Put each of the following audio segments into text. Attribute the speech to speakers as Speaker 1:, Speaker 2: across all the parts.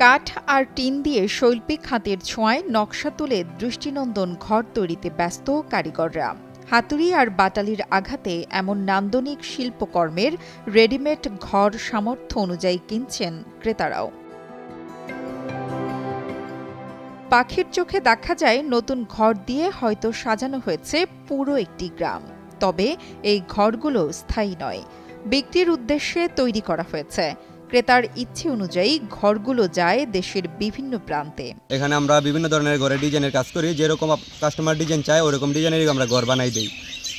Speaker 1: কাঠ আর টিন দিয়ে শৈল্পিক হাতের ছোঁয়ায় নকশা তুলে দৃষ্টিনন্দন ঘর তৈরিতে ব্যস্ত কারিগররা। হাতুড়ি আর বাটালির আঘাতে এমন নান্দনিক শিল্পকর্মের রেডিমেড ঘর সামর্থ্য অনুযায়ী কিনছেন ক্রেতারাও। পাখির চোখে দেখা যায় নতুন ঘর দিয়ে হয়তো সাজানো হয়েছে পুরো একটি গ্রাম, তবে এই ঘরগুলো স্থায়ী নয়, বিক্রির উদ্দেশ্যে তৈরি করা হয়েছে। ক্রেতার ইচ্ছে অনুযায়ী ঘরগুলো যায় দেশের বিভিন্ন প্রান্তে।
Speaker 2: এখানে আমরা বিভিন্ন ধরনের ঘরের ডিজাইনের কাজ করি, যেরকম কাস্টমার ডিজাইন চায় ওরকম ডিজাইনেরই আমরা ঘর বানাই দিই।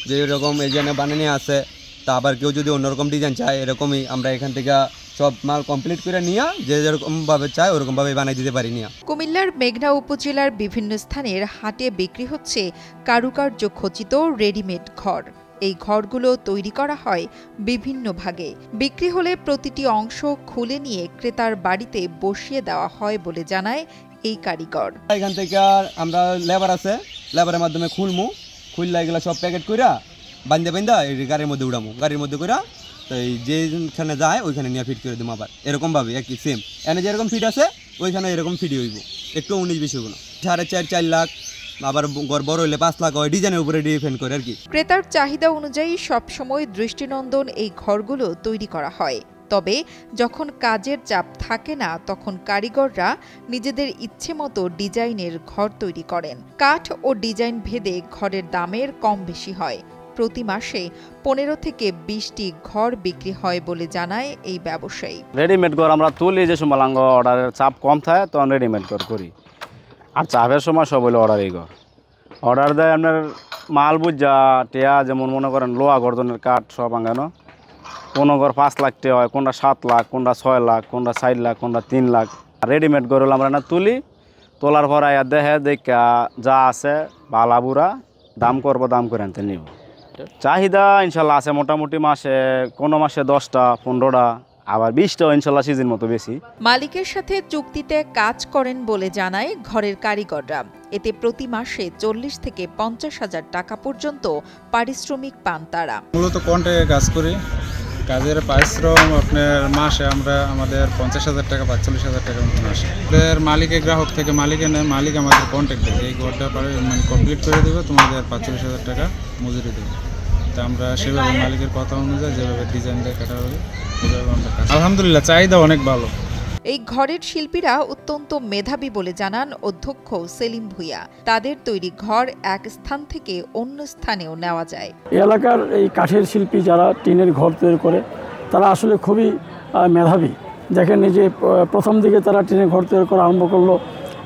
Speaker 2: যেরকম এই ডিজাইনে বানিয়ে আছে, তা আবার কেউ যদি অন্যরকম ডিজাইন চায় এরকমই আমরা এখান থেকে সব মাল কমপ্লিট করে নিয়ে যে যেরকমভাবে চায় ওরকমভাবে বানিয়ে দিতে পারি নিয়ে।
Speaker 1: কুমিল্লার মেঘনা উপজেলার বিভিন্ন স্থানের হাটে বিক্রি হচ্ছে কারুকার্য খচিত রেডিমেড ঘর। এই ঘরগুলো তৈরি করা হয় বিভিন্ন ভাগে। বিক্রি হলে প্রতিটি অংশ খুলে নিয়ে ক্রেতার বাড়িতে বসিয়ে দেওয়া হয় বলে জানায় এই কারিগর।
Speaker 2: এখান থেকে আমরা লেবার আছে, লেবারের মাধ্যমে খুললা এগুলো সব প্যাকেট কইরা বান্ধা এই গাড়ির মধ্যে উড়ামো, গাড়ির মধ্যে কইরা তো এই যেখানে যায় ওইখানে নিয়ে ফিট করে দেবো। আবার এরকমভাবে একই সেম এনে যেরকম ফিট আছে ওইখানে এরকম ফিট হইব, একটু 19-20 হইব না। 4.5 লাখ, আবার বড় হইলে 5 লাখ হয়, ডিজাইনের উপরে ডিপেন্ড করে আর কি।
Speaker 1: ক্রেতার চাহিদা অনুযায়ী সবসময় দৃষ্টিনন্দন এই ঘরগুলো তৈরি করা হয়, তবে যখন কাজের চাপ থাকে না তখন কারিগররা নিজেদের ইচ্ছে মতো ডিজাইনের ঘর তৈরি করেন। কাঠ ও ডিজাইন ভেদে ঘরের দামের কম বেশি হয়। প্রতি মাসে 15 থেকে 20টি ঘর বিক্রি হয় বলে জানায় এই ব্যবসায়ী।
Speaker 3: রেডিমেড ঘর আমরা তুলি যে সময় অর্ডারের চাপ কম থাকে তখন রেডিমেড ঘর করি, আর চাপের সময় সব হলো অর্ডারই ঘর। অর্ডার দেয় আপনার মাল বুঝা টেয়া, যেমন মনে করেন লোহা গর্জনের কাঠ সব আঙ্গানো। কোনো ঘর 5 লাখ টাকা হয়, কোনটা 7 লাখ, কোনটা 6 লাখ, কোনটা 4 লাখ, কোনটা 3 লাখ। রেডিমেড ঘর হলো আমরা না তুলি, তোলার পর আয়া দেখে দেখা যা আছে বালা বুড়া দাম করবো, দাম করে আনতে নিব। চাহিদা ইনশাল্লাহ আছে, মোটামুটি মাসে কোনো মাসে 10টা 15টা, আবার 20টা ইনশাল্লাহ সিজন মতো বেশি।
Speaker 1: মালিকের সাথে চুক্তিতে কাজ করেন বলে জানায় ঘরের কারিগররা। এতে প্রতি মাসে 40 থেকে 50 হাজার টাকা পর্যন্ত পারিশ্রমিক পান তারা।
Speaker 4: মূলত কন্ট্রাক্টে কাজ করি, কাজের পারিশ্রম আপনার মাসে আমরা আমাদের 50,000 টাকা 45,000 টাকার মতন আসে। আমাদের মালিকের গ্রাহক থেকে মালিকে নেয়, মালিক আমাদের কন্ট্রাক্ট দেয় এই ঘরটা কমপ্লিট করে দেবে, তোমাদের 45,000 টাকা মজুরি দেবে। তা আমরা সেভাবে মালিকের কথা অনুযায়ী যেভাবে ডিজাইন দেয় কাটা হবে সেভাবে আমরা কাজ। আলহামদুলিল্লাহ চাহিদা অনেক ভালো।
Speaker 1: এই ঘরের শিল্পীরা অত্যন্ত মেধাবী বলে জানান অধ্যক্ষ সেলিম ভুঁইয়া। তাদের তৈরি ঘর এক স্থান থেকে অন্য স্থানেও নেওয়া যায়।
Speaker 5: এলাকার এই কাঠের শিল্পী যারা টিনের ঘর তৈরি করে তারা আসলে খুবই মেধাবী। দেখেন এই যে প্রথম দিকে তারা টিনের ঘর তৈরি করা আরম্ভ করলো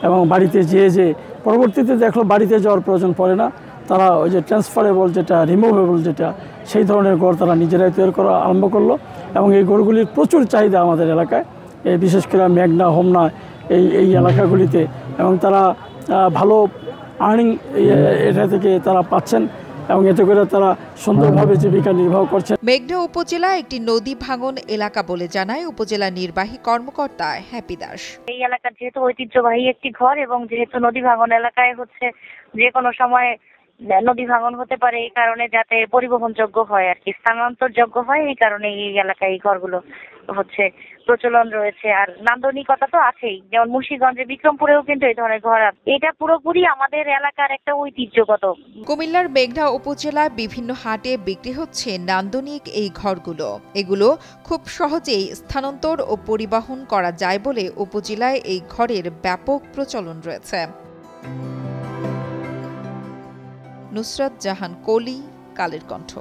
Speaker 5: এবং বাড়িতে যেয়ে পরবর্তীতে দেখলো বাড়িতে যাওয়ার প্রয়োজন পড়ে না, তারা ওই যে ট্রান্সফারেবল যেটা রিমুভেবল যেটা সেই ধরনের ঘর তারা নিজেরাই তৈরি করা আরম্ভ করলো এবং এই ঘরগুলির প্রচুর চাহিদা আমাদের এলাকায়, বিশেষ করে মেঘনা হোমনা এই এলাকাগুলিতে, এবং তারা ভালো আর্নিং এটা থেকে তারা পাচ্ছেন এবং এতে করে তারা সুন্দরভাবে জীবিকা নির্বাহ করছেন।
Speaker 1: মেঘনা উপজেলা একটি নদী ভাঙন এলাকা বলে জানায় উপজেলা নির্বাহী কর্মকর্তা হ্যাপি দাস।
Speaker 6: এই এলাকার যেহেতু ঐতিহ্যবাহী একটি ঘর এবং যেহেতু নদী ভাঙন এলাকায় হচ্ছে যে কোনো সময় নদী ভাঙন হতে পারে, এই কারণে যাতে পরিবহনযোগ্য হয় আর কি, স্থানান্তরযোগ্য হয়, এই কারণে এই এলাকায় এই ঘরগুলো হচ্ছে প্রচলন রয়েছে। আর নান্দনিকতা তো আছেই, যেমন মুন্সিগঞ্জে বিক্রমপুরেও কিন্তু এই ধরনের ঘর আছে। এটা পুরোপুরি আমাদের এলাকার একটা ঐতিহ্যগত।
Speaker 1: কুমিল্লার মেঘনা উপজেলায় বিভিন্ন হাটে বিক্রি হচ্ছে নান্দনিক এই ঘরগুলো। এগুলো খুব সহজেই স্থানান্তর ও পরিবহন করা যায় বলে উপজেলায় এই ঘরের ব্যাপক প্রচলন রয়েছে। নুসরাত জাহান কলি, কালের কণ্ঠ।